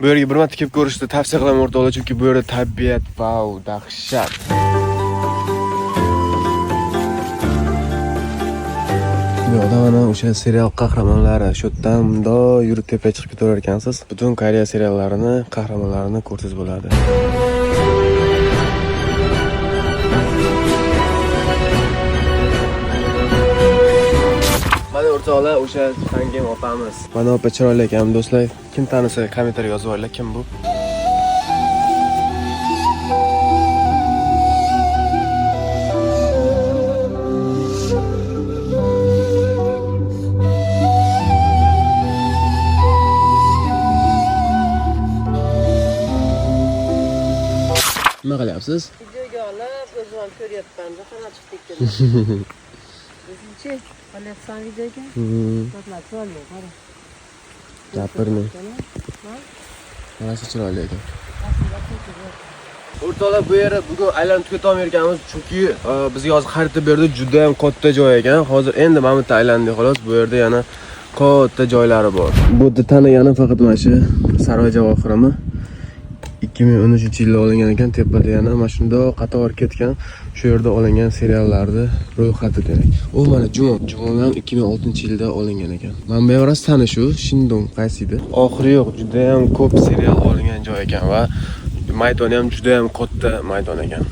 Bu yerga bir marta kelib ko'rishni tavsiya qilaman o'rtoqlar, chunki bu yerda tabiat vau, dahshat. Bu yoqda mana o'sha serial qahramonlari shu yerdan bundoq yurib tepaga chiqib ketaverar ekansiz. Butun Koreya seriallarini, qahramonlarini ko'rsangiz bo'ladi. Mana o'rtoqlar, o'sha Tangem opamiz. Mana opa chiroyli ekan do'stlar. Kim tanisa kommentariy yozib qo'yinglar, kim bu? Nima qilyapsiz? Videoga olib, o'zim ham ko'ryapman. Qanaqa chiqdik dedi. O'zingchi olyapsan videoga? Qotlar chiroyli, qara. Gapirmang. Mana chiroyli ekan. O'rtoqlar, bu yerni bugun aylanib tukata olmayotganmiz, chunki bizga hozir xarita berdi, juda ham katta joy ekan. Hozir endi mana bu yerda aylandik xolos. Bu yerda yana katta joylari bor. Bu yerda tanigani faqat mana shu Saroy javohirimi 2013-yilda olingan ekan, tepada yana mana shundoq qator ketgan, shu yerda olingan seriallarni ro'yxati demak. U mana Jumon ham 2006-yilda olingan ekan. Manba rost tanish shu, Shindong qaysi edi? Oxiri yo'q, juda ham ko'p serial olingan joy ekan va maydoni ham juda ham katta maydon ekan.